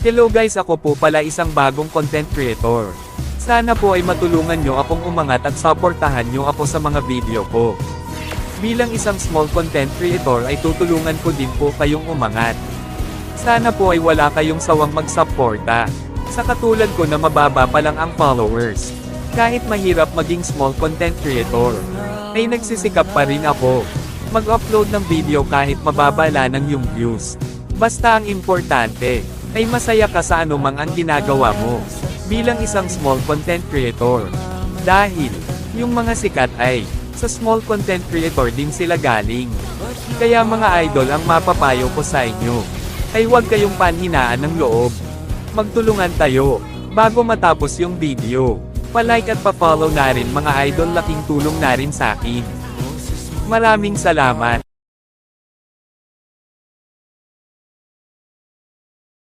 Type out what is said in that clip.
Hello guys, ako po pala isang bagong content creator. Sana po ay matulungan nyo akong umangat at supportahan nyo ako sa mga video ko. Bilang isang small content creator ay tutulungan ko din po kayong umangat. Sana po ay wala kayong sawang magsuporta. Sa katulad ko na mababa pa lang ang followers. Kahit mahirap maging small content creator, ay nagsisikap pa rin ako. Mag-upload ng video kahit mababa lang yung views. Basta ang importante, ay masaya ka sa anumang ang ginagawa mo, bilang isang small content creator. Dahil, yung mga sikat ay, sa small content creator din sila galing. Kaya mga idol, ang mapapayo ko sa inyo, ay huwag kayong panhinaan ng loob. Magtulungan tayo, bago matapos yung video. Pa-like at pa-follow na rin mga idol, laking tulong na rin sa akin. Maraming salamat.